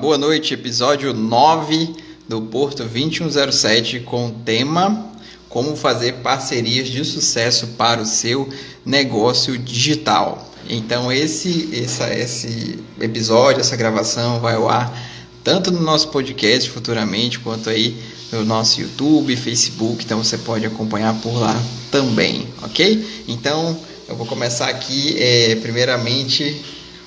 Boa noite, episódio 9 do Porto 2107 com o tema Como fazer parcerias de sucesso para o seu negócio digital. Então esse episódio, essa gravação vai ao ar tanto no nosso podcast futuramente, quanto aí no nosso YouTube, Facebook, então você pode acompanhar por lá também, ok? Então eu vou começar aqui primeiramente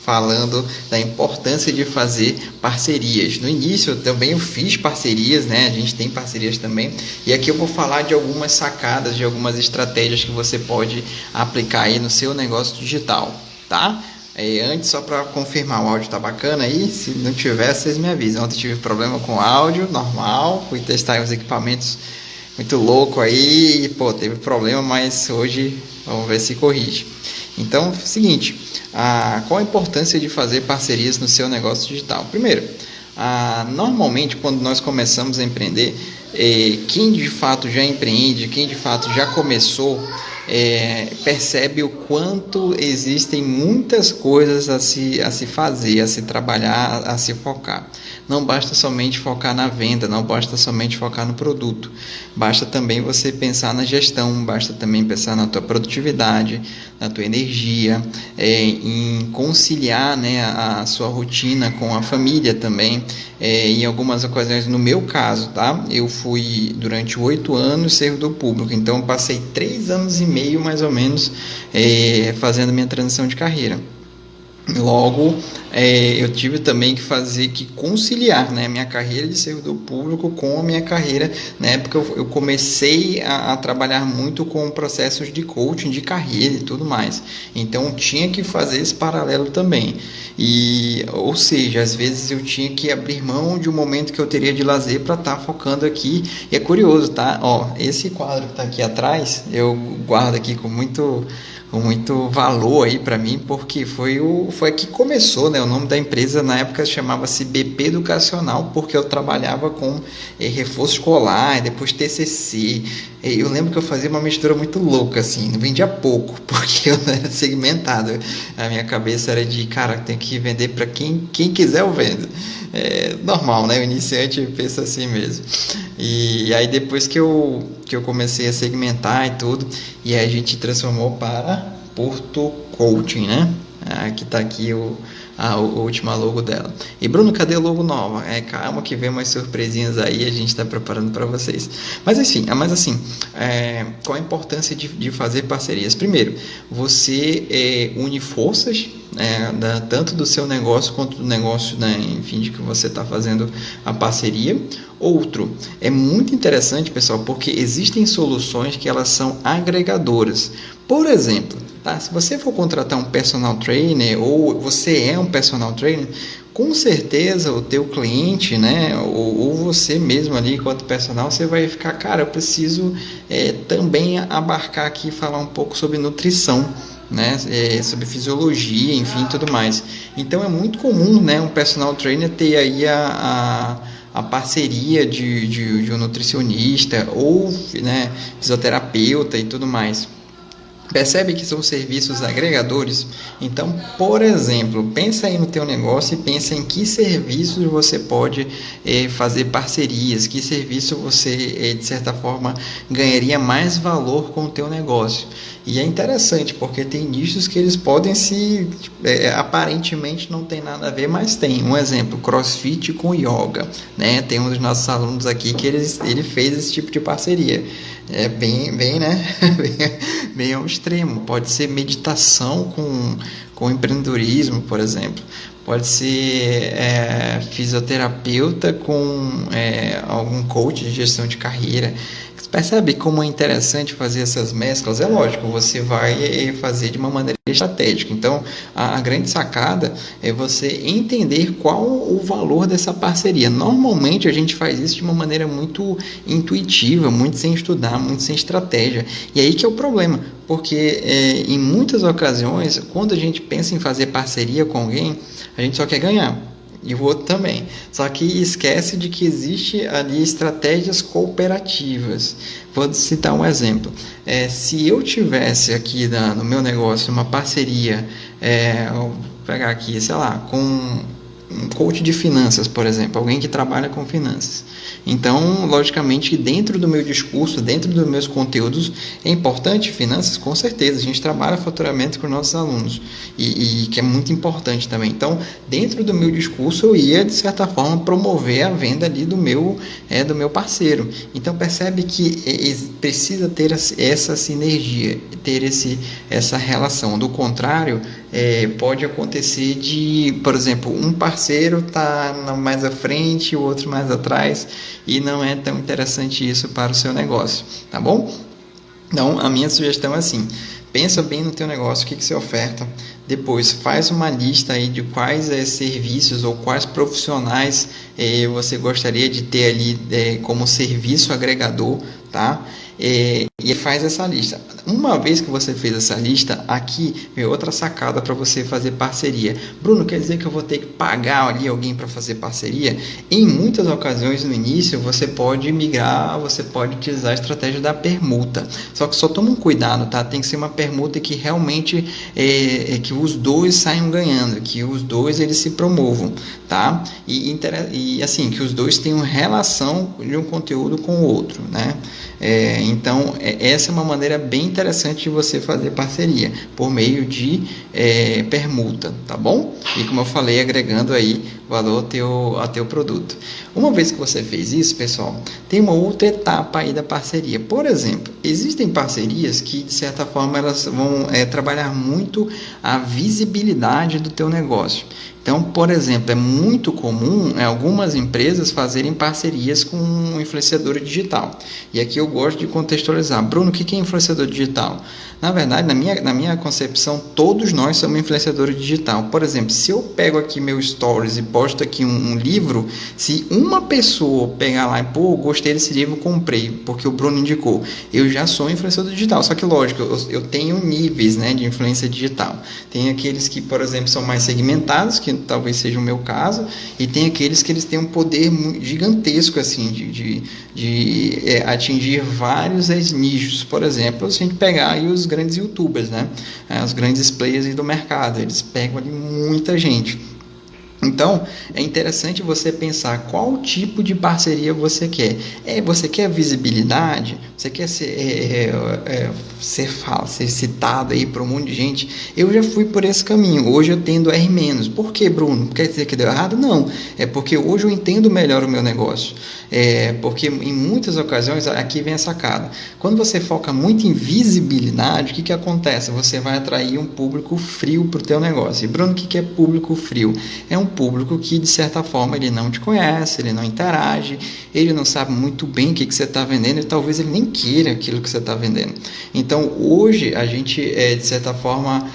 falando da importância de fazer parcerias. No início também eu fiz parcerias, né? A gente tem parcerias também. E aqui eu vou falar de algumas sacadas, de algumas estratégias que você pode aplicar aí no seu negócio digital, tá? Antes, só para confirmar, o áudio tá bacana aí? Se não tiver, vocês me avisam. Ontem tive problema com o áudio, normal. Fui testar os equipamentos muito louco aí. Teve problema, mas hoje vamos ver se corrige. Então, seguinte, qual a importância de fazer parcerias no seu negócio digital? Primeiro, normalmente quando nós começamos a empreender, quem de fato já empreende, quem de fato já começou, percebe o quanto existem muitas coisas a se fazer, a se trabalhar, a se focar. Não basta somente focar na venda, não basta somente focar no produto. Basta também você pensar na gestão, basta também pensar na tua produtividade, na tua energia, em conciliar, né, a sua rotina com a família também. Em algumas ocasiões, no meu caso, tá? Eu fui durante 8 anos servidor público, então eu passei 3 anos e meio mais ou menos fazendo minha transição de carreira. Logo, eu tive também que conciliar, né, minha carreira de servidor público com a minha carreira. Na época eu comecei a trabalhar muito com processos de coaching de carreira e tudo mais, então tinha que fazer esse paralelo também. Ou seja, às vezes eu tinha que abrir mão de um momento que eu teria de lazer para estar focando aqui. E é curioso, tá? Esse quadro que está aqui atrás eu guardo aqui com muito valor aí para mim, porque foi que começou, né? O nome da empresa na época chamava-se BP Educacional, porque eu trabalhava com reforço escolar, depois TCC. Eu lembro que eu fazia uma mistura muito louca, assim, vendia pouco, porque eu não era segmentado. A minha cabeça era de, cara, tem que vender para quem quiser eu vendo. Normal, né? O iniciante pensa assim mesmo. E aí depois que eu comecei a segmentar e tudo, e aí a gente transformou para Porto Coaching, né? Aqui tá aqui a última logo dela. E Bruno, cadê a logo nova? Calma que vem umas surpresinhas aí, a gente está preparando para vocês. Mas assim, qual a importância de fazer parcerias? Primeiro, você une forças, tanto do seu negócio quanto do negócio, né, enfim, de que você está fazendo a parceria. Outro, é muito interessante, pessoal, porque existem soluções que elas são agregadoras. Por exemplo, tá? Se você for contratar um personal trainer, ou você é um personal trainer, com certeza o teu cliente, né, ou você mesmo ali enquanto personal, você vai ficar, cara, eu preciso também abarcar aqui, falar um pouco sobre nutrição, né, sobre fisiologia, enfim, tudo mais. Então é muito comum, né, um personal trainer ter aí a parceria de um nutricionista ou, né, fisioterapeuta e tudo mais. Percebe que são serviços agregadores? Então, por exemplo, pensa aí no teu negócio e pensa em que serviços você pode fazer parcerias, que serviço você, de certa forma, ganharia mais valor com o teu negócio. E é interessante, porque tem nichos que eles podem aparentemente não tem nada a ver, mas tem. Um exemplo, CrossFit com Yoga, né? Tem um dos nossos alunos aqui que ele fez esse tipo de parceria. Bem, né? bem ao extremo. Pode ser meditação com empreendedorismo, por exemplo. Pode ser fisioterapeuta com algum coach de gestão de carreira. Você percebe como é interessante fazer essas mesclas? É lógico, você vai fazer de uma maneira estratégica. Então, a grande sacada é você entender qual o valor dessa parceria. Normalmente, a gente faz isso de uma maneira muito intuitiva, muito sem estudar, muito sem estratégia. E aí que é o problema, porque em muitas ocasiões, quando a gente pensa em fazer parceria com alguém, a gente só quer ganhar. E o outro também. Só que esquece de que existe ali estratégias cooperativas. Vou citar um exemplo. Se eu tivesse aqui no meu negócio uma parceria, vou pegar aqui, sei lá, com um coach de finanças, por exemplo, alguém que trabalha com finanças. Então, logicamente, dentro do meu discurso, dentro dos meus conteúdos, é importante finanças, com certeza. A gente trabalha faturamento com nossos alunos e que é muito importante também. Então, dentro do meu discurso, eu ia, de certa forma, promover a venda ali do meu parceiro. Então, percebe que precisa ter essa sinergia, ter essa relação. Do contrário, pode acontecer de, por exemplo, um parceiro está mais à frente, o outro mais atrás, e não é tão interessante isso para o seu negócio, tá bom? Então, a minha sugestão é assim: pensa bem no teu negócio, o que você oferta, depois faz uma lista aí de quais serviços ou quais profissionais você gostaria de ter ali como serviço agregador, tá? E faz essa lista. Uma vez que você fez essa lista, aqui vem outra sacada para você fazer parceria. Bruno, quer dizer que eu vou ter que pagar ali alguém para fazer parceria? Em muitas ocasiões no início você pode migrar, você pode utilizar a estratégia da permuta. Só que só toma um cuidado, tá? Tem que ser uma permuta que realmente que os dois saiam ganhando, que os dois eles se promovam, tá? E assim, que os dois tenham relação de um conteúdo com o outro, né? Então, essa é uma maneira bem interessante de você fazer parceria, por meio de permuta, tá bom? E como eu falei, agregando aí valor ao teu produto. Uma vez que você fez isso, pessoal, tem uma outra etapa aí da parceria. Por exemplo, existem parcerias que, de certa forma, elas vão trabalhar muito a visibilidade do teu negócio. Então, por exemplo, é muito comum algumas empresas fazerem parcerias com um influenciador digital. E aqui eu gosto de contextualizar. Bruno, o que é influenciador digital? Na verdade, na minha concepção, todos nós somos influenciadores digital. Por exemplo, se eu pego aqui meu stories e posto aqui um livro, se uma pessoa pegar lá e, pô, gostei desse livro, comprei, porque o Bruno indicou, eu já sou influenciador digital. Só que, lógico, eu tenho níveis, né, de influência digital. Tem aqueles que, por exemplo, são mais segmentados, que talvez seja o meu caso, e tem aqueles que eles têm um poder gigantesco, assim, de atingir vários nichos. Por exemplo, se a gente pegar aí os grandes youtubers, né? Os grandes players do mercado, eles pegam ali muita gente. Então, é interessante você pensar qual tipo de parceria você quer. Você quer visibilidade? Você quer ser citado aí para um monte de gente? Eu já fui por esse caminho. Hoje eu tendo a R-. Por que, Bruno? Quer dizer que deu errado? Não. É porque hoje eu entendo melhor o meu negócio. Porque em muitas ocasiões, aqui vem a sacada. Quando você foca muito em visibilidade, o que acontece? Você vai atrair um público frio para o teu negócio. E, Bruno, o que é público frio? É um público que, de certa forma, ele não te conhece, ele não interage, ele não sabe muito bem o que você está vendendo e talvez ele nem queira aquilo que você está vendendo. Então, hoje, a gente, de certa forma,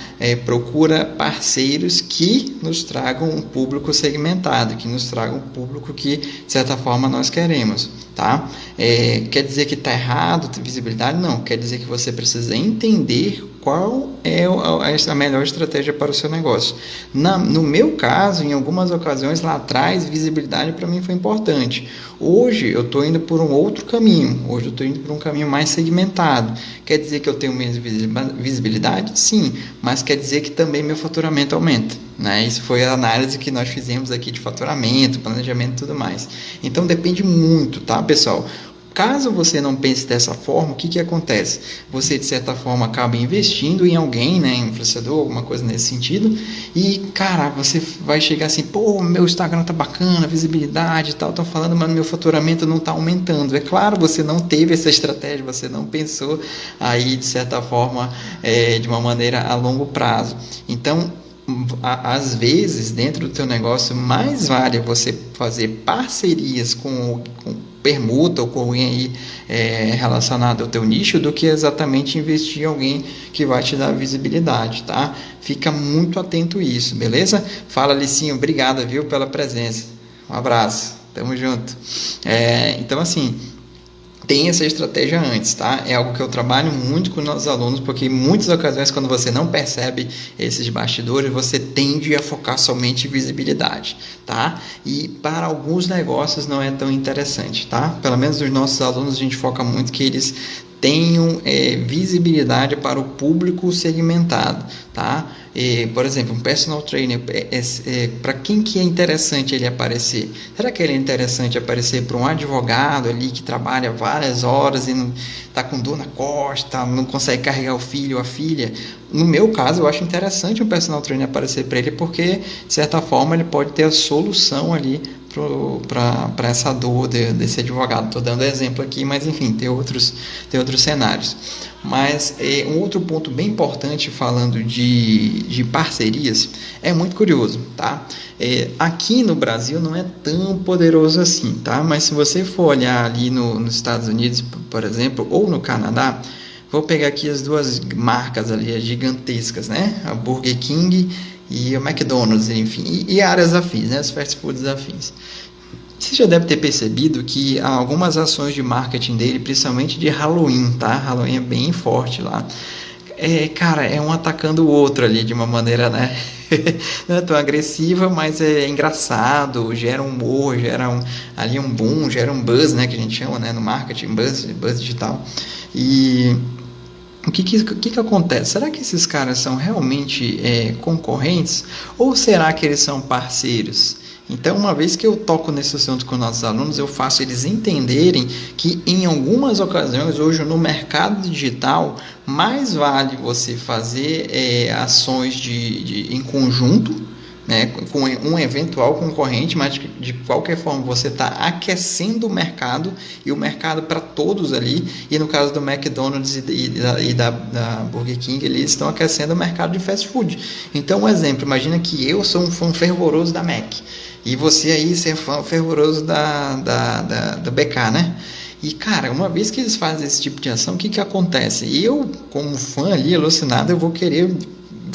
procura parceiros que nos tragam um público segmentado, que nos tragam um público que, de certa forma, nós queremos, tá? Quer dizer que está errado a visibilidade? Não, quer dizer que você precisa entender qual é a melhor estratégia para o seu negócio. No meu caso, em algumas ocasiões lá atrás, visibilidade para mim foi importante. Hoje eu estou indo por um outro caminho. Hoje eu estou indo por um caminho mais segmentado. Quer dizer que eu tenho menos visibilidade? Sim, mas quer dizer que também meu faturamento aumenta, né? Isso foi a análise que nós fizemos aqui de faturamento, planejamento e tudo mais. Então depende muito, tá, pessoal? Caso você não pense dessa forma, o que acontece? Você, de certa forma, acaba investindo em alguém, né, influenciador, alguma coisa nesse sentido, e, cara, você vai chegar assim, pô, meu Instagram tá bacana, visibilidade e tal, tô falando, mas meu faturamento não tá aumentando. É claro, você não teve essa estratégia, você não pensou aí, de certa forma, de uma maneira a longo prazo. Então, às vezes, dentro do teu negócio, mais vale você fazer parcerias com permuta ou com alguém aí relacionado ao teu nicho do que exatamente investir em alguém que vai te dar visibilidade, tá? Fica muito atento a isso, beleza? Fala, Licinho, obrigado, viu, pela presença. Um abraço, tamo junto. Então, assim, tem essa estratégia antes, tá? É algo que eu trabalho muito com nossos alunos, porque em muitas ocasiões, quando você não percebe esses bastidores, você tende a focar somente em visibilidade, tá? E para alguns negócios não é tão interessante, tá? Pelo menos os nossos alunos, a gente foca muito que eles tenham visibilidade para o público segmentado, tá? Por exemplo, um personal trainer, para quem que é interessante ele aparecer? Será que ele é interessante aparecer para um advogado ali que trabalha várias horas e não está com dor na costa, não consegue carregar o filho ou a filha? No meu caso, eu acho interessante um personal trainer aparecer para ele, porque de certa forma ele pode ter a solução ali para essa dor desse advogado. Estou dando exemplo aqui, mas enfim, tem outros cenários. Mas um outro ponto bem importante, falando de parcerias, é muito curioso, tá? Aqui no Brasil não é tão poderoso assim, tá? Mas se você for olhar ali nos Estados Unidos, por exemplo, ou no Canadá, vou pegar aqui as duas marcas ali, as gigantescas, né? A Burger King e o McDonald's, enfim, e áreas afins, né? Os fast foods afins. Você já deve ter percebido que há algumas ações de marketing dele, principalmente de Halloween, tá? Halloween é bem forte lá. Cara, é um atacando o outro ali de uma maneira, né? Não é tão agressiva, mas é engraçado, gera um humor, ali um boom, gera um buzz, né? Que a gente chama, né? No marketing, buzz digital. E o que acontece? Será que esses caras são realmente concorrentes? Ou será que eles são parceiros? Então, uma vez que eu toco nesse assunto com nossos alunos, eu faço eles entenderem que em algumas ocasiões, hoje no mercado digital, mais vale você fazer ações em conjunto, né, com um eventual concorrente, mas de qualquer forma você está aquecendo o mercado, e o mercado para todos ali, e no caso do McDonald's e da Burger King, eles estão aquecendo o mercado de fast food. Então, um exemplo, imagina que eu sou um fã fervoroso da Mac, e você aí ser fã fervoroso da BK, né? E, cara, uma vez que eles fazem esse tipo de ação, o que acontece? Eu, como fã ali, alucinado, eu vou querer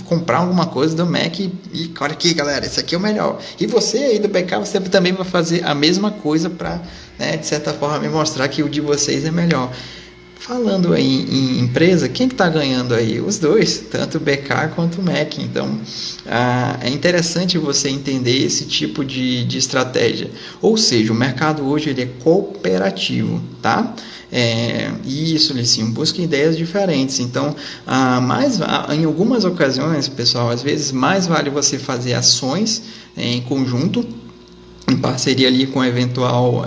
comprar alguma coisa do Mac e olha aqui, galera, esse aqui é o melhor. E você aí do BK, você também vai fazer a mesma coisa para, né, de certa forma, me mostrar que o de vocês é melhor. Falando aí em empresa, quem que está ganhando aí? Os dois, tanto o BK quanto o Mac. Então, é interessante você entender esse tipo de estratégia. Ou seja, o mercado hoje ele é cooperativo, tá? Isso, Licinho, busca ideias diferentes. Então, em algumas ocasiões, pessoal, às vezes mais vale você fazer ações em conjunto, em parceria ali com eventual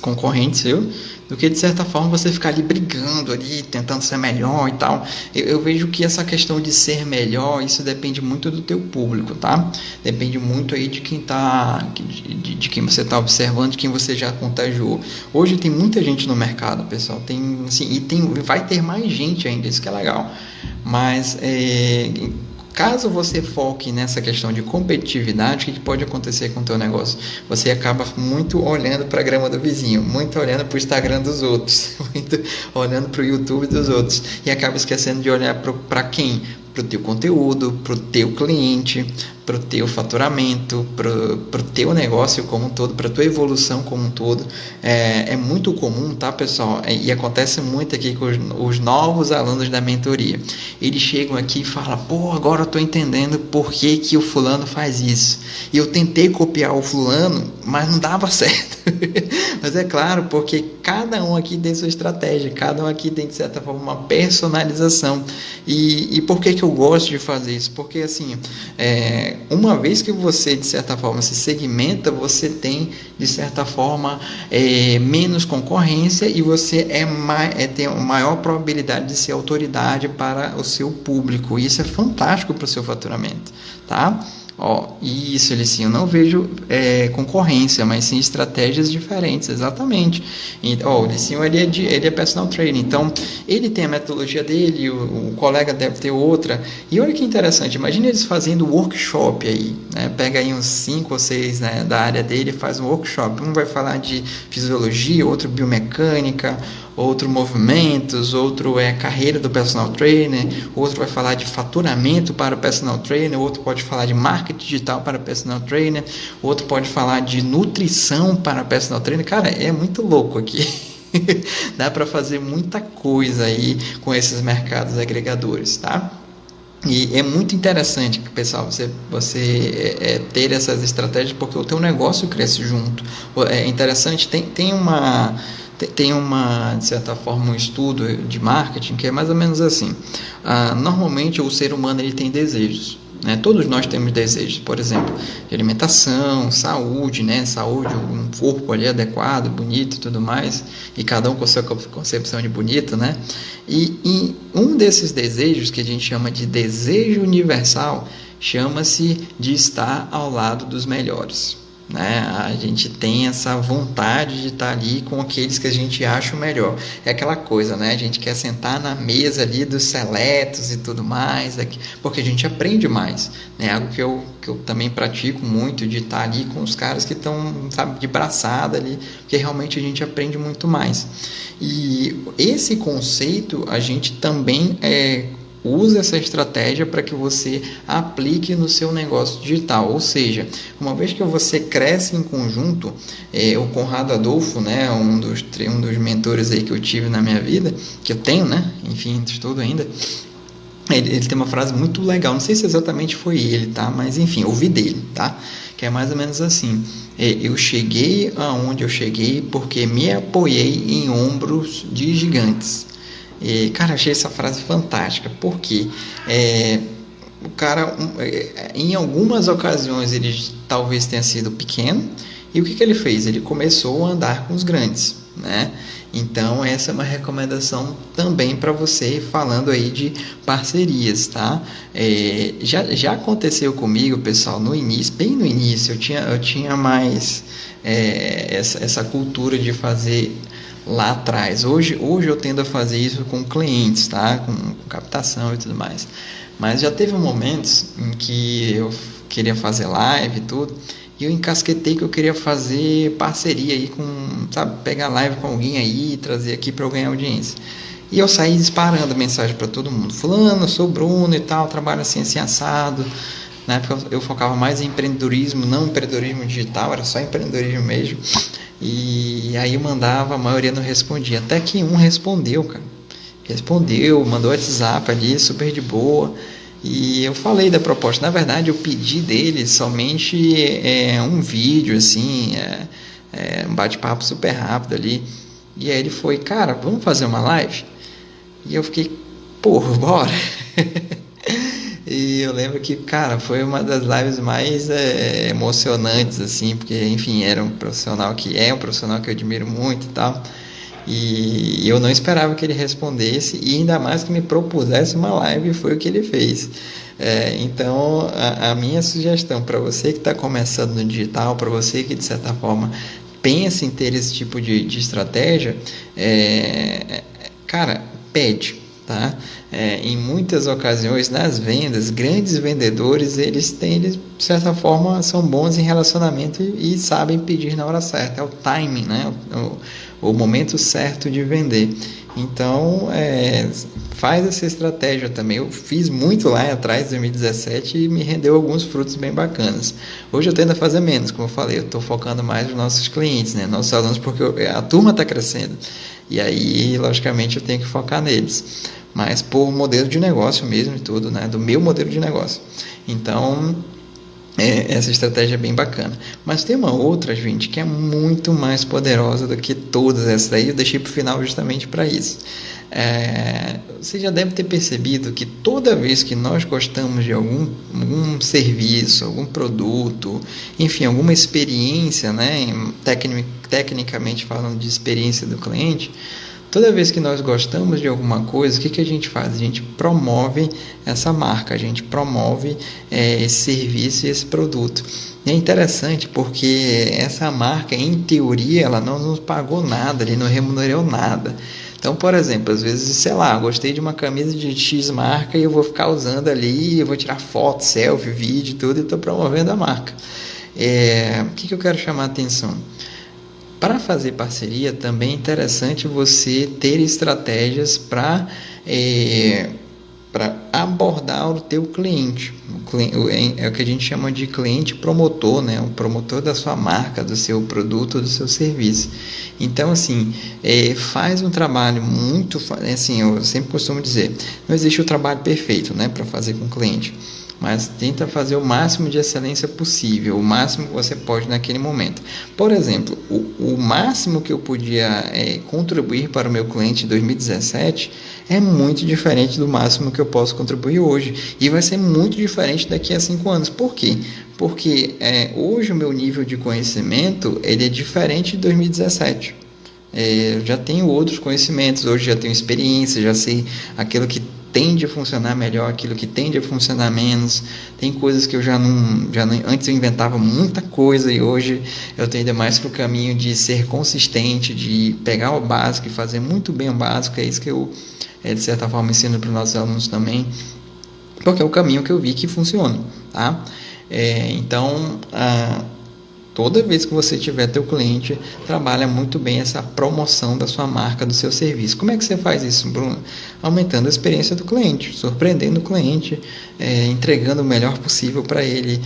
concorrente seu, do que de certa forma você ficar ali brigando ali, tentando ser melhor e tal. Eu vejo que essa questão de ser melhor, isso depende muito do teu público, tá? Depende muito aí de quem tá, de quem você está observando, de quem você já contagiou. Hoje tem muita gente no mercado, pessoal, vai ter mais gente ainda, isso que é legal. Mas caso você foque nessa questão de competitividade, o que pode acontecer com o teu negócio? Você acaba muito olhando para a grama do vizinho, muito olhando para o Instagram dos outros, muito olhando para o YouTube dos outros, e acaba esquecendo de olhar para quem? Para o teu conteúdo, para o teu cliente, para o teu faturamento, para o teu negócio como um todo, para a tua evolução como um todo. É muito comum, tá, pessoal? E acontece muito aqui com os novos alunos da mentoria. Eles chegam aqui e falam, pô, agora eu estou entendendo por que o fulano faz isso. E eu tentei copiar o fulano, mas não dava certo. Mas é claro, porque cada um aqui tem sua estratégia, cada um aqui tem, de certa forma, uma personalização. E por que eu gosto de fazer isso? Porque, assim, uma vez que você, de certa forma, se segmenta, você tem, de certa forma, menos concorrência, e você tem uma maior probabilidade de ser autoridade para o seu público. E isso é fantástico para o seu faturamento, tá? Isso, Licinho, eu não vejo concorrência, mas sim estratégias diferentes, exatamente. O Licinho, ele é personal trainer, então ele tem a metodologia dele, o colega deve ter outra. E olha que interessante, imagina eles fazendo workshop aí, né? Pega aí uns 5 ou 6, né, da área dele e faz um workshop. Um vai falar de fisiologia, outro biomecânica, outro movimentos, outro carreira do personal trainer, outro vai falar de faturamento para o personal trainer, outro pode falar de marketing digital para o personal trainer, outro pode falar de nutrição para o personal trainer. Cara, é muito louco aqui. Dá para fazer muita coisa aí com esses mercados agregadores, tá? E é muito interessante, pessoal, você ter essas estratégias, porque o teu negócio cresce junto. É interessante, tem Tem uma, de certa forma, um estudo de marketing que é mais ou menos assim. Normalmente o ser humano ele tem desejos, né? Todos nós temos desejos, por exemplo, de alimentação, saúde, né? Saúde, um corpo ali adequado, bonito e tudo mais, e cada um com a sua concepção de bonito, né? E um desses desejos que a gente chama de desejo universal chama-se de estar ao lado dos melhores. Né? A gente tem essa vontade de estar ali com aqueles que a gente acha o melhor. É aquela coisa, né? A gente quer sentar na mesa ali dos seletos e tudo mais, porque a gente aprende mais, né? Algo que eu também pratico muito, de estar ali com os caras que estão, sabe, de braçada ali, porque realmente a gente aprende muito mais. E esse conceito a gente também usa essa estratégia para que você aplique no seu negócio digital, ou seja, uma vez que você cresce em conjunto, o Conrado Adolfo, né, um dos mentores aí que eu tive na minha vida, que eu tenho, né, enfim, estudo ainda, ele tem uma frase muito legal, não sei se exatamente foi ele, tá, mas enfim, ouvi dele, tá, que é mais ou menos assim: eu cheguei aonde eu cheguei porque me apoiei em ombros de gigantes. Cara, achei essa frase fantástica, porque o cara, em algumas ocasiões, ele talvez tenha sido pequeno, e o que ele fez? Ele começou a andar com os grandes, né? Então, essa é uma recomendação também para você, falando aí de parcerias, tá? Já aconteceu comigo, pessoal, no início, bem no início, eu tinha mais essa cultura de fazer lá atrás. Hoje eu tendo a fazer isso com clientes, tá? Com captação e tudo mais. Mas já teve momentos em que eu queria fazer live e tudo, e eu encasquetei que eu queria fazer parceria aí com, sabe, pegar live com alguém aí e trazer aqui para eu ganhar audiência. E eu saí disparando mensagem para todo mundo: fulano, eu sou Bruno e tal, trabalho assim assado. Na época eu focava mais em empreendedorismo, não empreendedorismo digital, era só empreendedorismo mesmo. E aí eu mandava, a maioria não respondia, até que um respondeu, cara. Respondeu, mandou WhatsApp ali, super de boa. E eu falei da proposta. Na verdade, eu pedi dele somente um vídeo, assim, um bate-papo super rápido ali. E aí ele foi: cara, vamos fazer uma live? E eu fiquei: porra, bora. E eu lembro que, cara, foi uma das lives mais emocionantes, assim, porque, enfim, era um profissional que eu admiro muito e tal. E eu não esperava que ele respondesse, e ainda mais que me propusesse uma live, foi o que ele fez. Então, a minha sugestão para você que está começando no digital, para você que, de certa forma, pensa em ter esse tipo de estratégia, cara, pede. Tá? Em muitas ocasiões, nas vendas, grandes vendedores, eles de certa forma, são bons em relacionamento e sabem pedir na hora certa. É o timing, né? O momento certo de vender. Então, faz essa estratégia também. Eu fiz muito lá atrás, em 2017, e me rendeu alguns frutos bem bacanas. Hoje eu tento fazer menos, como eu falei, eu estou focando mais nos nossos clientes, né? Nossos alunos, porque a turma está crescendo. E aí, logicamente, eu tenho que focar neles. Mas por modelo de negócio mesmo e tudo, né? Do meu modelo de negócio. Então, essa estratégia é bem bacana. Mas tem uma outra, gente, que é muito mais poderosa do que todas essas daí. Eu deixei para o final justamente para isso. Você já deve ter percebido que toda vez que nós gostamos de algum serviço, algum produto, enfim, alguma experiência, né, tecnicamente falando de experiência do cliente, toda vez que nós gostamos de alguma coisa, o que a gente faz? A gente promove essa marca, a gente promove esse serviço e esse produto. E é interessante porque essa marca, em teoria, ela não nos pagou nada, ele não remunerou nada. Então, por exemplo, às vezes, sei lá, gostei de uma camisa de X marca e eu vou ficar usando ali, eu vou tirar foto, selfie, vídeo, tudo, e estou promovendo a marca. O que eu quero chamar a atenção? Para fazer parceria, também é interessante você ter estratégias para abordar o teu cliente. É o que a gente chama de cliente promotor, né? O promotor da sua marca, do seu produto, do seu serviço. Então, assim, faz um trabalho muito... Assim, eu sempre costumo dizer, não existe o trabalho perfeito, né, para fazer com o cliente. mas tenta fazer o máximo de excelência possível, o máximo que você pode naquele momento. Por exemplo, o máximo que eu podia contribuir para o meu cliente em 2017 é muito diferente do máximo que eu posso contribuir hoje, e vai ser muito diferente daqui a 5 anos. Por quê? Porque hoje o meu nível de conhecimento ele é diferente de 2017. Eu já tenho outros conhecimentos, hoje já tenho experiência, já sei aquilo que tende a funcionar melhor, aquilo que tende a funcionar menos. Tem coisas que eu já não, antes eu inventava muita coisa, e hoje eu tendo mais para o caminho de ser consistente, de pegar o básico e fazer muito bem o básico. É isso que eu, de certa forma, ensino para os nossos alunos também, porque é o caminho que eu vi que funciona, tá? Então, toda vez que você tiver teu cliente, trabalha muito bem essa promoção da sua marca, do seu serviço. Como é que você faz isso, Bruno? Aumentando a experiência do cliente, surpreendendo o cliente, entregando o melhor possível para ele,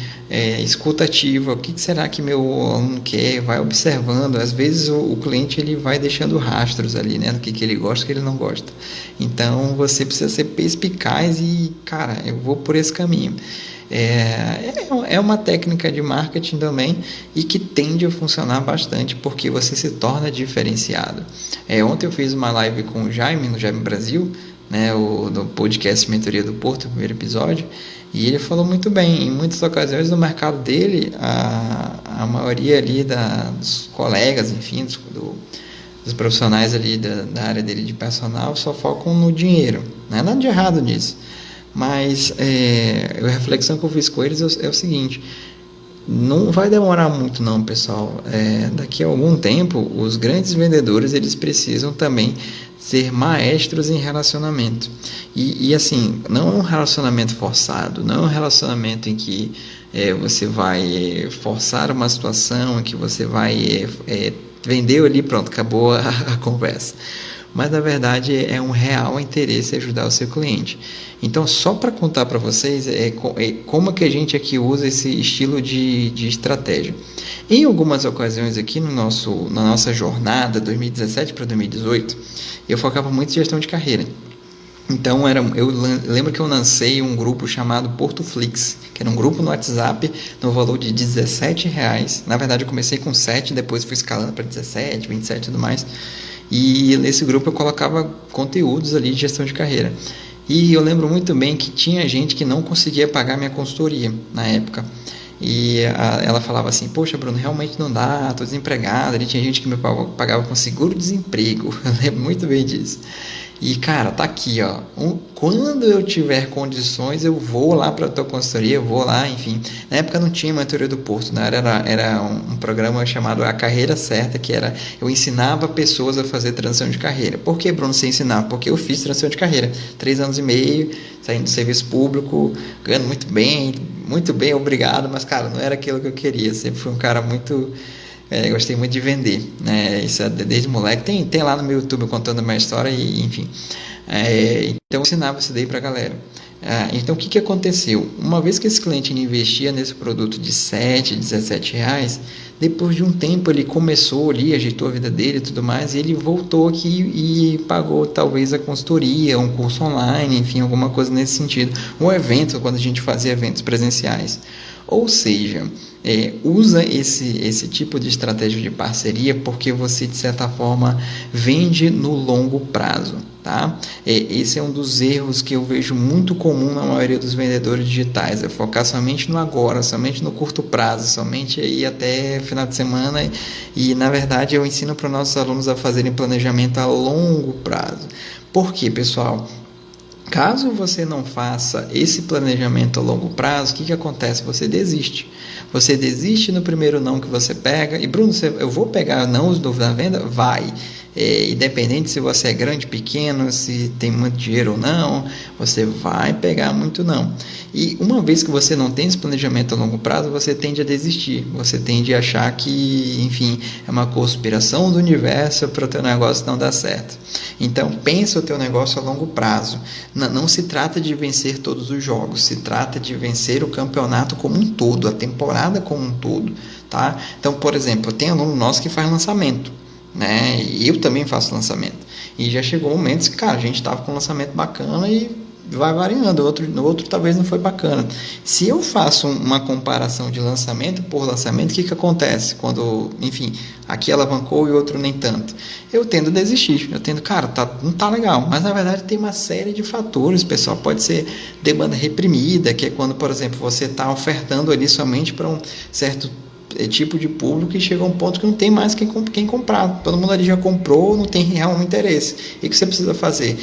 escuta ativa, o que será que meu aluno quer, vai observando. Às vezes o cliente ele vai deixando rastros ali, né, do que ele gosta e que ele não gosta. Então você precisa ser perspicaz e, cara, eu vou por esse caminho. É uma técnica de marketing também, e que tende a funcionar bastante porque você se torna diferenciado. Ontem eu fiz uma live com o Jaime, no Jaime Brasil, né, do podcast Mentoria do Porto, o primeiro episódio, e ele falou muito bem. Em muitas ocasiões no mercado dele, a maioria ali dos colegas, enfim, dos profissionais ali da área dele de personal só focam no dinheiro. Não é nada de errado nisso. Mas a reflexão que eu fiz com eles é o seguinte: não vai demorar muito não, pessoal. Daqui a algum tempo, os grandes vendedores eles precisam também ser maestros em relacionamento. E assim, não é um relacionamento forçado, não é um relacionamento em que você vai forçar uma situação, em que você vai vender ali, pronto, acabou a conversa. Mas na verdade é um real interesse ajudar o seu cliente. Então, só para contar para vocês como que a gente aqui usa esse estilo de estratégia. Em algumas ocasiões aqui na nossa jornada 2017 para 2018, eu focava muito em gestão de carreira. Então, eu lembro que eu lancei um grupo chamado Portoflix, que era um grupo no WhatsApp no valor de R$17. Na verdade, eu comecei com 7, depois fui escalando para 17, 27 e tudo mais. E nesse grupo eu colocava conteúdos ali de gestão de carreira. E eu lembro muito bem que tinha gente que não conseguia pagar minha consultoria na época. E ela falava assim: poxa, Bruno, realmente não dá, estou desempregada. E tinha gente que me pagava com seguro-desemprego. Eu lembro muito bem disso. E, cara, tá aqui, ó. Quando eu tiver condições, eu vou lá para a tua consultoria, eu vou lá, enfim. Na época não tinha mentoria do Porto, né? Era um programa chamado A Carreira Certa, que era, eu ensinava pessoas a fazer transição de carreira. Por que, Bruno, você ensinava? Porque eu fiz transição de carreira. 3 anos e meio, saindo do serviço público, ganhando muito bem, obrigado. Mas, cara, não era aquilo que eu queria. Sempre fui um cara muito... gostei muito de vender, né? Isso desde moleque. Tem lá no meu YouTube contando a minha história, e enfim. Então eu ensinava isso daí pra galera. Então o que aconteceu? Uma vez que esse cliente investia nesse produto de 7, 17 reais, depois de um tempo ele começou ali, ajeitou a vida dele e tudo mais, e ele voltou aqui e pagou talvez a consultoria, um curso online, enfim, alguma coisa nesse sentido. Um evento, quando a gente fazia eventos presenciais. Ou seja, usa esse tipo de estratégia de parceria porque você, de certa forma, vende no longo prazo, tá? Esse é um dos erros que eu vejo muito comum na maioria dos vendedores digitais, é focar somente no agora, somente no curto prazo, somente aí até final de semana. E, na verdade, eu ensino para os nossos alunos a fazerem planejamento a longo prazo. Por quê, pessoal? Caso você não faça esse planejamento a longo prazo, o que acontece? Você desiste. Você desiste no primeiro não que você pega. E, Bruno, eu vou pegar nãos da venda? Vai. Independente se você é grande, pequeno, se tem muito dinheiro ou não, você vai pegar muito não. E uma vez que você não tem esse planejamento a longo prazo, você tende a desistir. Você tende a achar que, enfim, é uma conspiração do universo para o teu negócio não dar certo. Então, pensa o teu negócio a longo prazo. Não se trata de vencer todos os jogos, se trata de vencer o campeonato como um todo, a temporada como um todo, tá? Então, por exemplo, tem aluno nosso que faz lançamento, né? E eu também faço lançamento. E já chegou momentos que, cara, a gente estava com um lançamento bacana e vai variando, no outro talvez não foi bacana. Se eu faço uma comparação de lançamento por lançamento, o que acontece? Quando, enfim, aqui alavancou e outro nem tanto. Eu tendo a desistir, cara, não tá legal, mas na verdade tem uma série de fatores, pessoal. Pode ser demanda reprimida, que é quando, por exemplo, você está ofertando ali somente para um certo tipo de público e chega a um ponto que não tem mais quem comprar. Todo mundo ali já comprou, não tem realmente interesse. E o que você precisa fazer?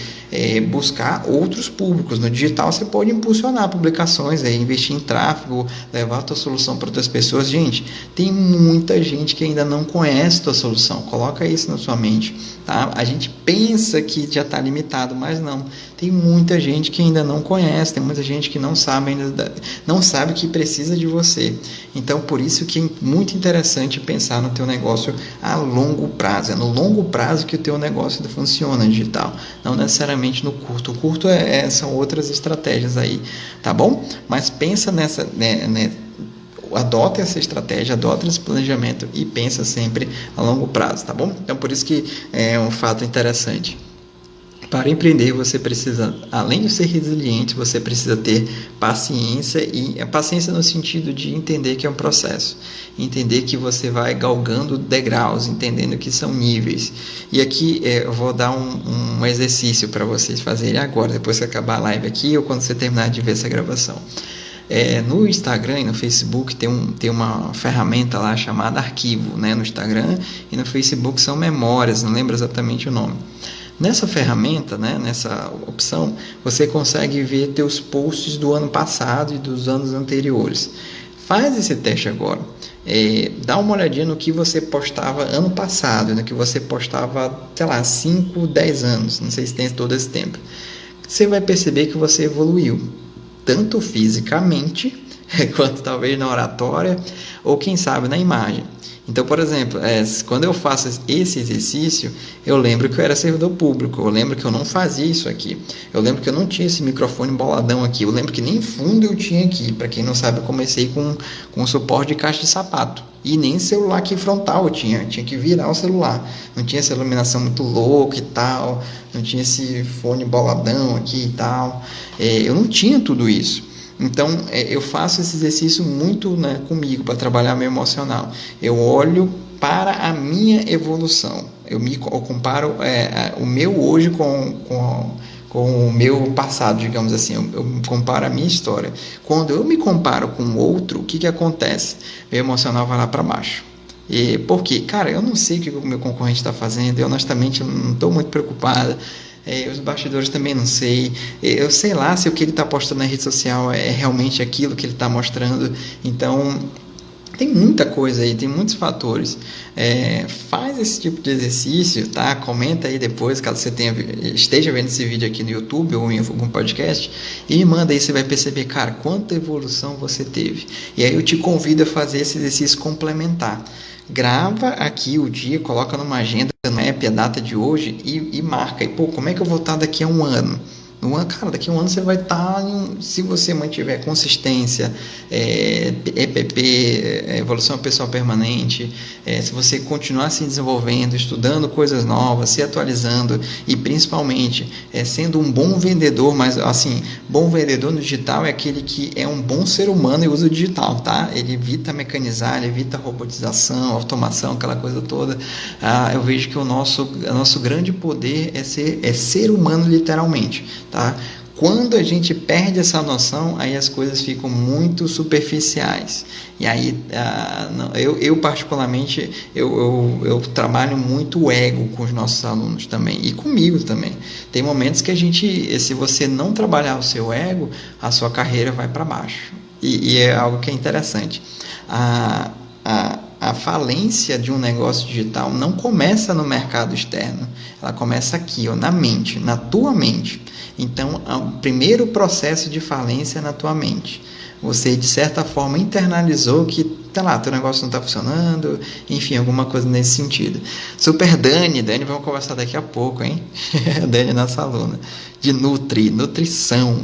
Buscar outros públicos. No digital você pode impulsionar publicações, investir em tráfego, levar a tua solução para outras pessoas. Gente, tem muita gente que ainda não conhece a tua solução. Coloca isso na sua mente. Tá? A gente pensa que já está limitado, mas não. Tem muita gente que ainda não conhece, tem muita gente que não sabe que precisa de você. Então, por isso que é muito interessante pensar no teu negócio a longo prazo. É no longo prazo que o teu negócio funciona digital, não necessariamente no curto. O curto são outras estratégias aí, tá bom? Mas pensa nessa, adota essa estratégia, adota esse planejamento e pensa sempre a longo prazo, tá bom? Então, por isso que é um fato interessante. Para empreender, você precisa, além de ser resiliente, você precisa ter paciência, e a paciência no sentido de entender que é um processo, entender que você vai galgando degraus, entendendo que são níveis. E aqui eu vou dar um exercício para vocês fazerem agora, depois que acabar a live aqui ou quando você terminar de ver essa gravação. No Instagram e no Facebook tem uma ferramenta lá chamada arquivo, né? No Instagram e no Facebook são memórias, não lembro exatamente o nome. Nessa ferramenta, né, nessa opção, você consegue ver teus posts do ano passado e dos anos anteriores. Faz esse teste agora. Dá uma olhadinha no que você postava ano passado, no que você postava, 5, 10 anos, não sei se tem todo esse tempo. Você vai perceber que você evoluiu, tanto fisicamente, quanto talvez na oratória, ou quem sabe na imagem. Então, por exemplo, quando eu faço esse exercício, eu lembro que eu era servidor público, eu lembro que eu não fazia isso aqui, eu lembro que eu não tinha esse microfone boladão aqui, eu lembro que nem fundo eu tinha aqui. Para quem não sabe, eu comecei com suporte de caixa de sapato, e nem celular aqui frontal eu tinha que virar o celular, não tinha essa iluminação muito louca e tal, não tinha esse fone boladão aqui e tal, eu não tinha tudo isso. Então, eu faço esse exercício muito, né, comigo, para trabalhar meu emocional. Eu olho para a minha evolução. Eu comparo o meu hoje com o meu passado, digamos assim. Eu comparo a minha história. Quando eu me comparo com o outro, o que acontece? Meu emocional vai lá para baixo. Por quê? Cara, eu não sei o que o meu concorrente está fazendo. Eu, honestamente, eu não estou muito preocupado. Os bastidores também não sei. Eu sei lá se o que ele está postando na rede social é realmente aquilo que ele está mostrando. Então, tem muita coisa aí, tem muitos fatores. Faz esse tipo de exercício, tá? Comenta aí depois, caso você esteja vendo esse vídeo aqui no YouTube ou em algum podcast, e me manda aí, você vai perceber, cara, quanta evolução você teve. E aí eu te convido a fazer esse exercício complementar. Grava aqui o dia, coloca numa agenda, no app, a data de hoje e marca. E, como é que eu vou estar daqui a um ano? Cara, daqui a um ano você vai estar, se você mantiver consistência, EPP, evolução pessoal permanente, se você continuar se desenvolvendo, estudando coisas novas, se atualizando e principalmente sendo um bom vendedor. Mas assim, bom vendedor no digital é aquele que é um bom ser humano e usa o digital, tá? Ele evita mecanizar, ele evita robotização, automação, aquela coisa toda. Eu vejo que o nosso grande poder é ser humano literalmente, tá? Quando a gente perde essa noção, aí as coisas ficam muito superficiais. E aí, eu particularmente, eu trabalho muito o ego com os nossos alunos também, e comigo também. Tem momentos que se você não trabalhar o seu ego, a sua carreira vai para baixo. E é algo que é interessante. A falência de um negócio digital não começa no mercado externo, ela começa aqui, na mente, na tua mente. Então, o primeiro processo de falência é na tua mente. Você, de certa forma, internalizou que, teu negócio não está funcionando, enfim, alguma coisa nesse sentido. Super Dani, vamos conversar daqui a pouco, hein? Dani é nossa aluna, de nutrição.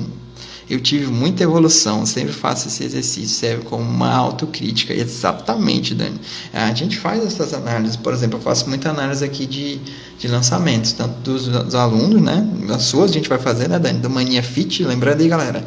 eu tive muita evolução, sempre faço esse exercício, serve como uma autocrítica. Exatamente, Dani. A gente faz essas análises, por exemplo, eu faço muita análise aqui de lançamentos, tanto dos alunos, né? As suas a gente vai fazer, né, Dani? Do Mania Fit, lembrando aí, galera.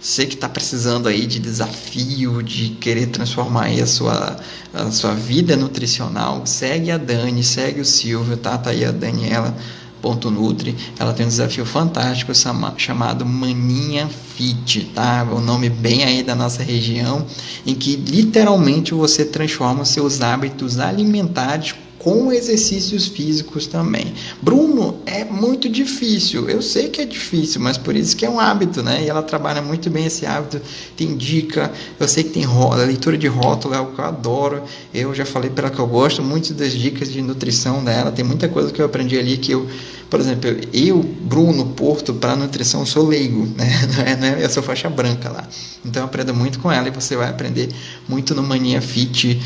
Você que está precisando aí de desafio, de querer transformar aí a sua vida nutricional, segue a Dani, segue o Silvio, tá? Tá aí a Daniela .nutri, ela tem um desafio fantástico chamado Maninha Fit, tá? O nome bem aí da nossa região, em que literalmente você transforma os seus hábitos alimentares com exercícios físicos também. Bruno, é muito difícil, eu sei que é difícil, mas por isso que é um hábito, né? E ela trabalha muito bem esse hábito, tem dica, eu sei que tem leitura de rótulo, é algo que eu adoro, eu já falei para ela que eu gosto muito das dicas de nutrição dela, tem muita coisa que eu aprendi ali que eu, por exemplo, Bruno Porto, para nutrição, sou leigo, né? Eu sou faixa branca lá, então eu aprendo muito com ela e você vai aprender muito no Mania Fit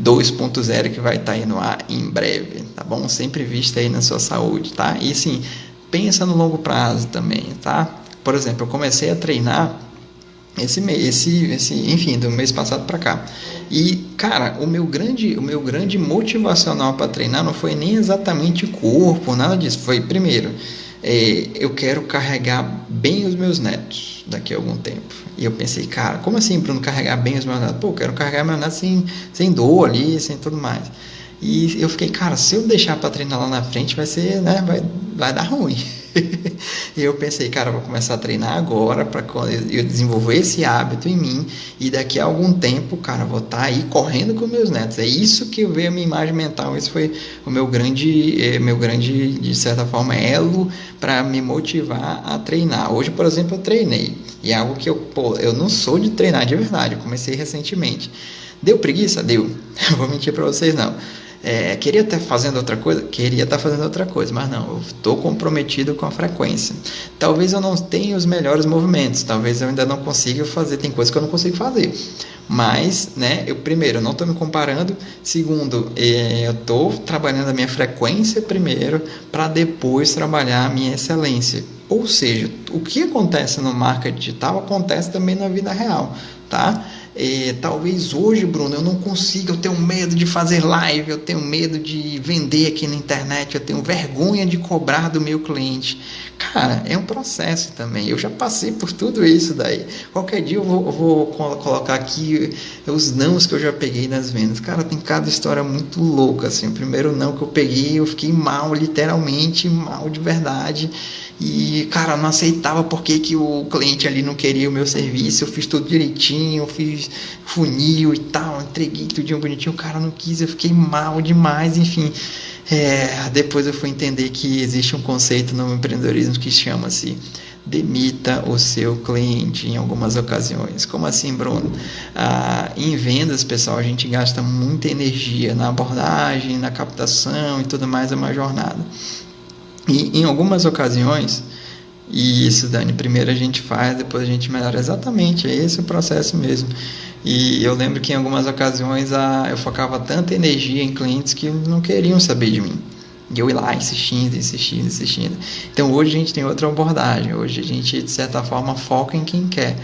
2.0 que vai estar aí no ar em breve, tá bom? Sempre vista aí na sua saúde, tá? E sim, pensa no longo prazo também, tá? Por exemplo, eu comecei a treinar enfim, do mês passado para cá. E, cara, o meu grande motivacional para treinar não foi nem exatamente corpo, nada disso. Foi, primeiro, eu quero carregar bem os meus netos daqui a algum tempo. E eu pensei, cara, como assim, Bruno, carregar bem os meus netos? Pô, eu quero carregar meus netos sem dor ali, sem tudo mais. E eu fiquei, cara, se eu deixar para treinar lá na frente, vai ser, né, vai dar ruim. E eu pensei, cara, eu vou começar a treinar agora para eu desenvolver esse hábito em mim e daqui a algum tempo, cara, vou estar aí correndo com meus netos. É isso que veio a minha imagem mental. Esse foi o meu grande, de certa forma, elo para me motivar a treinar. Hoje, por exemplo, eu treinei e é algo que eu não sou de treinar de verdade. Eu comecei recentemente. Deu preguiça? Deu. Não vou mentir para vocês, não. Queria estar fazendo outra coisa? Queria estar fazendo outra coisa, mas não, eu estou comprometido com a frequência. Talvez eu não tenha os melhores movimentos, talvez eu ainda não consiga fazer, tem coisas que eu não consigo fazer. Mas, né, primeiro, eu não estou me comparando. Segundo, eu estou trabalhando a minha frequência primeiro, para depois trabalhar a minha excelência. Ou seja, o que acontece no marketing digital acontece também na vida real, tá? Talvez hoje, Bruno, eu não consiga, eu tenho medo de fazer live, eu tenho medo de vender aqui na internet, eu tenho vergonha de cobrar do meu cliente. Cara, é um processo também, eu já passei por tudo isso daí. Qualquer dia eu vou colocar aqui os nãos que eu já peguei nas vendas. Cara, tem cada história muito louca, assim. O primeiro não que eu peguei, eu fiquei mal, literalmente mal de verdade. E, cara, não aceitava porque que o cliente ali não queria o meu serviço. Eu fiz tudo direitinho, eu fiz funil e tal, entreguei tudinho bonitinho, o cara não quis, eu fiquei mal demais, enfim. Depois eu fui entender que existe um conceito no empreendedorismo que chama-se demita o seu cliente em algumas ocasiões. Como assim, Bruno? Em vendas, pessoal, a gente gasta muita energia na abordagem, na captação e tudo mais, é uma jornada. E em algumas ocasiões, e isso, Dani, primeiro a gente faz, depois a gente melhora. Exatamente, é esse o processo mesmo. E eu lembro que em algumas ocasiões eu focava tanta energia em clientes que não queriam saber de mim. E eu ia lá insistindo. Então hoje a gente tem outra abordagem. Hoje a gente, de certa forma, foca em quem quer.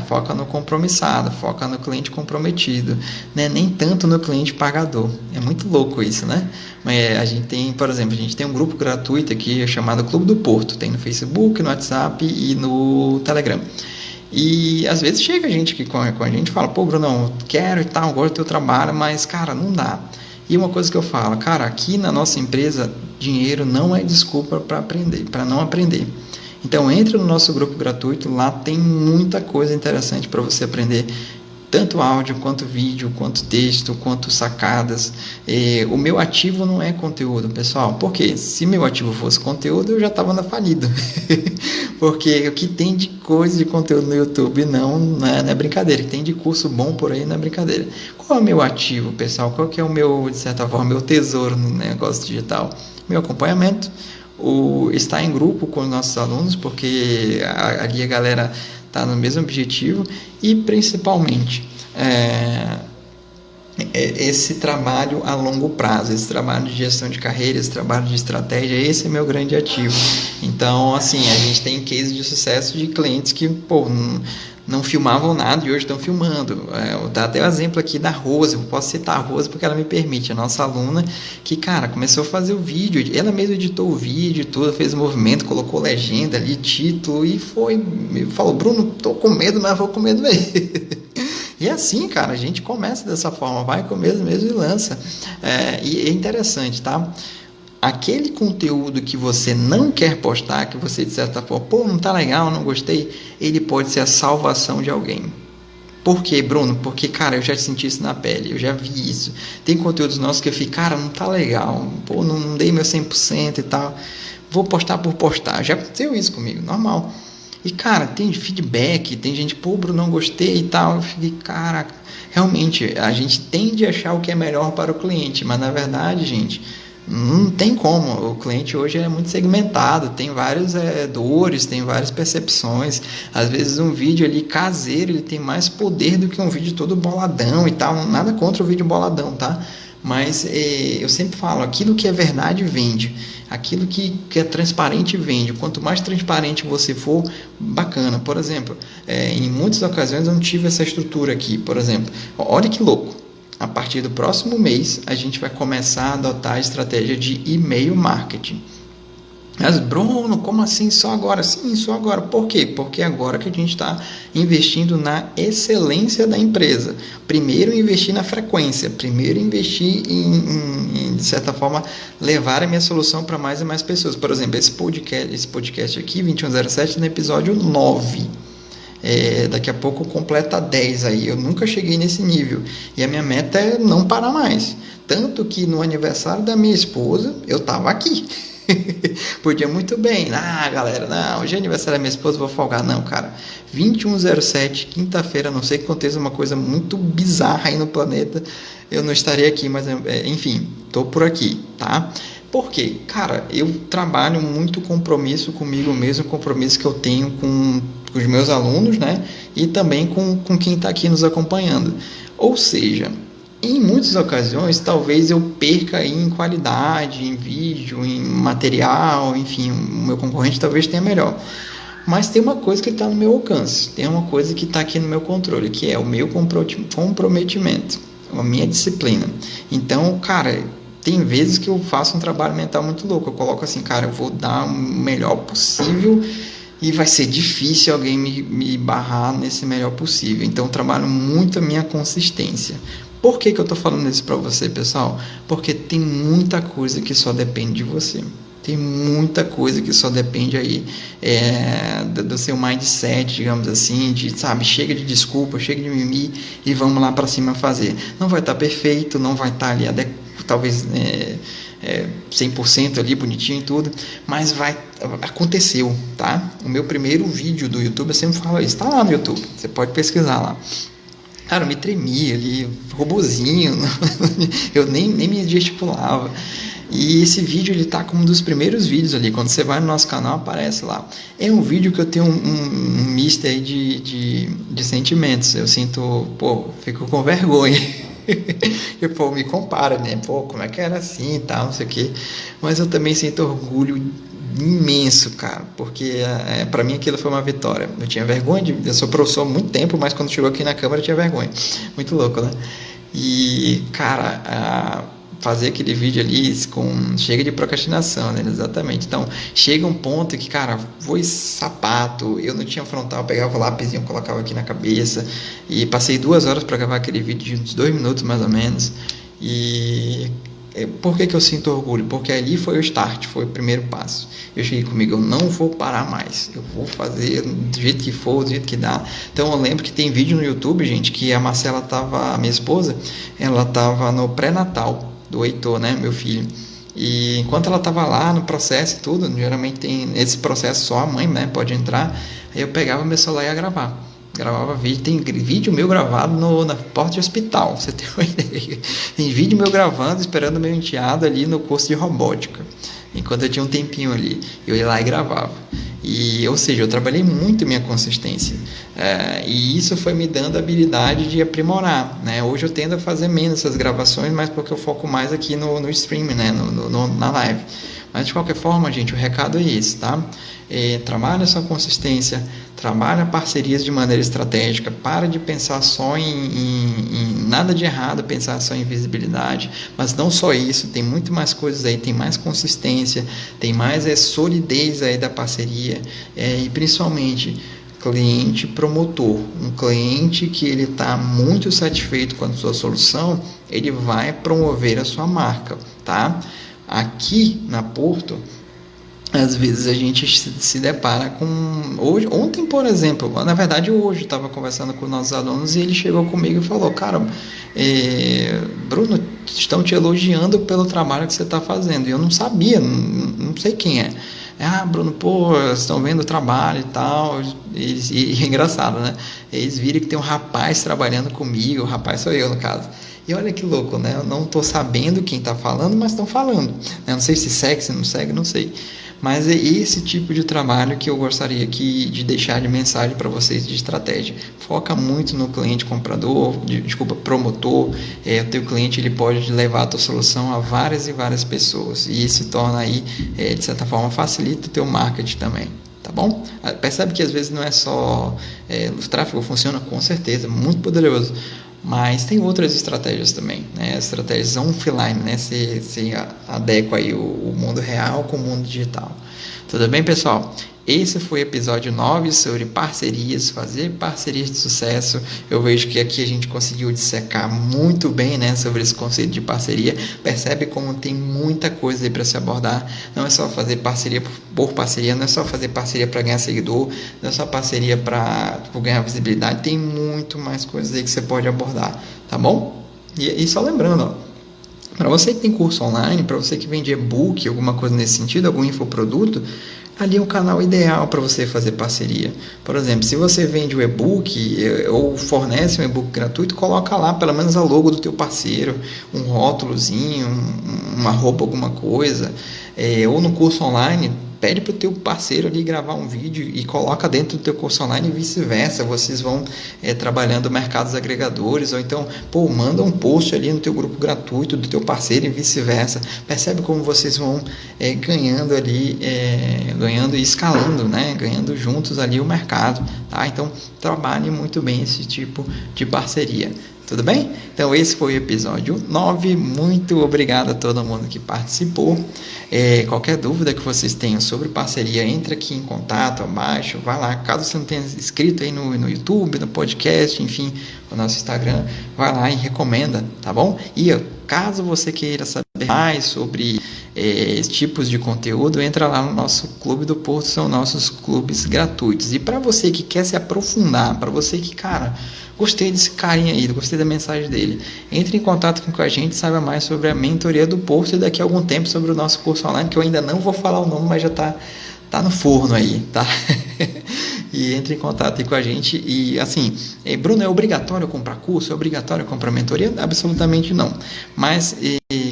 Foca no compromissado, foca no cliente comprometido, né? Nem tanto no cliente pagador. É muito louco isso, né? Mas a gente tem, por exemplo, a gente tem um grupo gratuito aqui chamado Clube do Porto. Tem no Facebook, no WhatsApp e no Telegram. E às vezes chega gente aqui com a gente e fala, pô, Bruno, quero e tal, gosto do teu trabalho, mas, cara, não dá. E uma coisa que eu falo, cara, aqui na nossa empresa, dinheiro não é desculpa para não aprender. Então, entre no nosso grupo gratuito, lá tem muita coisa interessante para você aprender, tanto áudio, quanto vídeo, quanto texto, quanto sacadas. O meu ativo não é conteúdo, pessoal, porque se meu ativo fosse conteúdo, eu já estava na falida. Porque o que tem de coisa de conteúdo no YouTube não é brincadeira, o que tem de curso bom por aí não é brincadeira. Qual é o meu ativo, pessoal? Qual que é o meu, de certa forma, meu tesouro no negócio digital? Meu acompanhamento, estar em grupo com os nossos alunos, porque ali a galera está no mesmo objetivo, e principalmente esse trabalho a longo prazo, esse trabalho de gestão de carreira, esse trabalho de estratégia, esse é meu grande ativo. Então, assim, a gente tem cases de sucesso de clientes que, pô, não filmavam nada e hoje estão filmando. Vou dar até o exemplo aqui da Rose, eu posso citar a Rose porque ela me permite, a nossa aluna que, cara, começou a fazer o vídeo, ela mesma editou o vídeo, tudo, fez o movimento, colocou legenda ali, título e falou, Bruno, tô com medo, mas vou com medo mesmo. E assim, cara, a gente começa dessa forma, vai com medo mesmo e lança. E é interessante, tá? Aquele conteúdo que você não quer postar, que você de certa forma, pô, não tá legal, não gostei, ele pode ser a salvação de alguém. Por quê, Bruno? Porque, cara, eu já senti isso na pele, eu já vi isso. Tem conteúdos nossos que eu fico, cara, não tá legal, pô, não dei meu 100% e tal, vou postar por postar. Já aconteceu isso comigo, normal. E, cara, tem feedback, tem gente, pô, Bruno, não gostei e tal. Eu fiquei, cara, realmente, a gente tende a achar o que é melhor para o cliente, mas na verdade, gente, não tem como. O cliente hoje é muito segmentado, tem várias dores, tem várias percepções. Às vezes um vídeo ali caseiro, ele tem mais poder do que um vídeo todo boladão e tal. Nada contra o vídeo boladão, tá? Mas eu sempre falo, aquilo que é verdade vende, aquilo que é transparente vende. Quanto mais transparente você for, bacana. Por exemplo, em muitas ocasiões eu não tive essa estrutura aqui. Por exemplo, olha que louco, a partir do próximo mês a gente vai começar a adotar a estratégia de e-mail marketing. Mas, Bruno, como assim só agora? Sim, só agora. Por quê? Porque agora que a gente está investindo na excelência da empresa. Primeiro investir na frequência, primeiro investir em de certa forma, levar a minha solução para mais e mais pessoas. Por exemplo, esse podcast aqui, 2107, no episódio 9. Daqui a pouco completa 10 aí. Eu nunca cheguei nesse nível. E a minha meta é não parar mais. Tanto que no aniversário da minha esposa, eu estava aqui. Podia muito bem, galera, não, hoje é aniversário da minha esposa, vou folgar. Não, cara, 2107, quinta-feira, não sei que aconteça uma coisa muito bizarra aí no planeta, eu não estarei aqui, mas enfim, tô por aqui, tá? Por quê? Cara, eu trabalho muito compromisso comigo mesmo, compromisso que eu tenho com os meus alunos, né? E também com quem está aqui nos acompanhando. Ou seja, em muitas ocasiões, talvez eu perca em qualidade, em vídeo, em material, enfim, o meu concorrente talvez tenha melhor. Mas tem uma coisa que está no meu alcance, tem uma coisa que está aqui no meu controle, que é o meu comprometimento, a minha disciplina. Então, cara, tem vezes que eu faço um trabalho mental muito louco, eu coloco assim, cara, eu vou dar o melhor possível e vai ser difícil alguém me barrar nesse melhor possível. Então, eu trabalho muito a minha consistência. Por que eu estou falando isso para você, pessoal? Porque tem muita coisa que só depende de você. Tem muita coisa que só depende aí do seu mindset, digamos assim, chega de desculpa, chega de mimimi e vamos lá para cima fazer. Não vai estar perfeito, não vai estar ali talvez 100% ali bonitinho e tudo, mas aconteceu, tá? O meu primeiro vídeo do YouTube, eu sempre falo isso, tá lá no YouTube, você pode pesquisar lá. Cara, eu me tremia ali, robozinho, eu nem me gesticulava. E esse vídeo, ele tá como um dos primeiros vídeos ali, quando você vai no nosso canal, aparece lá. É um vídeo que eu tenho um misto aí de sentimentos, eu sinto, fico com vergonha. E me compara, né? Como é que era assim e tal, não sei o quê. Mas eu também sinto orgulho imenso, cara, porque para mim aquilo foi uma vitória. Eu tinha vergonha, eu sou professor há muito tempo, mas quando chegou aqui na câmera eu tinha vergonha. Muito louco, né? E, cara, fazer aquele vídeo ali chega de procrastinação, né? Exatamente. Então, chega um ponto que, cara, foi sapato, eu não tinha frontal, eu pegava o lápisinho, colocava aqui na cabeça e passei 2 horas para gravar aquele vídeo de uns 2 minutos mais ou menos. E por que eu sinto orgulho? Porque ali foi o start, foi o primeiro passo. Eu cheguei comigo, eu não vou parar mais, eu vou fazer do jeito que for, do jeito que dá. Então eu lembro que tem vídeo no YouTube, gente, que a Marcela a minha esposa, ela tava no pré-natal do Heitor, né, meu filho. E enquanto ela tava lá no processo e tudo, geralmente tem esse processo só a mãe, né, pode entrar. Aí eu pegava meu celular e ia gravar. Gravava vídeo, tem vídeo meu gravado na porta de hospital, você tem uma ideia. Tem vídeo meu gravando, esperando meu enteado ali no curso de robótica. Enquanto eu tinha um tempinho ali, eu ia lá e gravava. Ou seja, eu trabalhei muito minha consistência, e isso foi me dando a habilidade de aprimorar, né? Hoje eu tendo a fazer menos essas gravações, mas porque eu foco mais aqui no streaming, né? Na live. Mas de qualquer forma, gente, o recado é esse, tá? Trabalha sua consistência, trabalha parcerias de maneira estratégica, para de pensar só em nada de errado, pensar só em visibilidade, mas não só isso, tem muito mais coisas aí, tem mais consistência, tem mais solidez aí da parceria, e principalmente cliente promotor, um cliente que ele está muito satisfeito com a sua solução, ele vai promover a sua marca, tá? Aqui na Porto, às vezes a gente se depara com... Ontem, por exemplo, na verdade hoje, estava conversando com nossos alunos e ele chegou comigo e falou: cara, Bruno, estão te elogiando pelo trabalho que você está fazendo. E eu não sabia, não sei quem é. Bruno, pô, estão vendo o trabalho e tal. E é engraçado, né? Eles viram que tem um rapaz trabalhando comigo, o rapaz sou eu, no caso. E olha que louco, né? Eu não estou sabendo quem está falando, mas estão falando. Eu não sei se segue, se não segue, não sei. Mas é esse tipo de trabalho que eu gostaria de deixar de mensagem para vocês de estratégia. Foca muito no cliente comprador, promotor. O teu cliente ele pode levar a tua solução a várias e várias pessoas. E isso torna aí, de certa forma, facilita o teu marketing também. Tá bom? Percebe que às vezes não é só... o tráfego funciona com certeza, muito poderoso. Mas tem outras estratégias também, né? Estratégias offline, né? Você adequa aí o mundo real com o mundo digital. Tudo bem, pessoal? Esse foi o episódio 9 sobre parcerias, fazer parcerias de sucesso. Eu vejo que aqui a gente conseguiu dissecar muito bem, né, sobre esse conceito de parceria. Percebe como tem muita coisa aí para se abordar. Não é só fazer parceria por parceria, não é só fazer parceria para ganhar seguidor, não é só parceria para ganhar visibilidade. Tem muito mais coisas aí que você pode abordar, tá bom? E só lembrando, para você que tem curso online, para você que vende e-book, alguma coisa nesse sentido, algum infoproduto, ali é um canal ideal para você fazer parceria. Por exemplo, se você vende o e-book ou fornece um e-book gratuito, coloca lá pelo menos a logo do teu parceiro, um rótulozinho, uma roupa, alguma coisa, ou no curso online, pede para o teu parceiro ali gravar um vídeo e coloca dentro do teu curso online e vice-versa. Vocês vão trabalhando mercados agregadores, ou então, manda um post ali no teu grupo gratuito do teu parceiro e vice-versa. Percebe como vocês vão ganhando ali, ganhando e escalando, né? Ganhando juntos ali o mercado, tá? Então, trabalhe muito bem esse tipo de parceria. Tudo bem? Então esse foi o episódio 9. Muito obrigado a todo mundo que participou. Qualquer dúvida que vocês tenham sobre parceria, entre aqui em contato abaixo. Vai lá, caso você não tenha inscrito aí no YouTube, no podcast, enfim, no nosso Instagram, vai lá e recomenda, tá bom? E caso você queira saber mais sobre tipos de conteúdo, entra lá no nosso Clube do Porto, são nossos clubes gratuitos. E para você que quer se aprofundar, para você que, cara, gostei desse carinha aí, gostei da mensagem dele, entre em contato com a gente, saiba mais sobre a mentoria do Porto e daqui a algum tempo sobre o nosso curso online, que eu ainda não vou falar o nome, mas já tá no forno aí, tá? E entre em contato aí com a gente. E assim, Bruno, é obrigatório comprar curso? É obrigatório comprar mentoria? Absolutamente não. Mas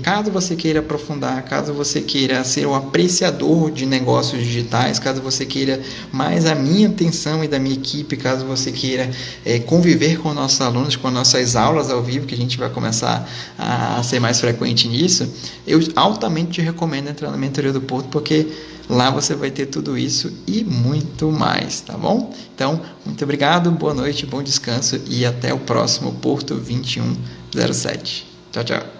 caso você queira aprofundar, caso você queira ser um apreciador de negócios digitais, caso você queira mais a minha atenção e da minha equipe, caso você queira conviver com nossos alunos, com nossas aulas ao vivo, que a gente vai começar a ser mais frequente nisso, eu altamente te recomendo entrar na mentoria do Porto, porque lá você vai ter tudo isso e muito mais, tá bom? Então, muito obrigado, boa noite, bom descanso e até o próximo Porto 2107. Tchau, tchau.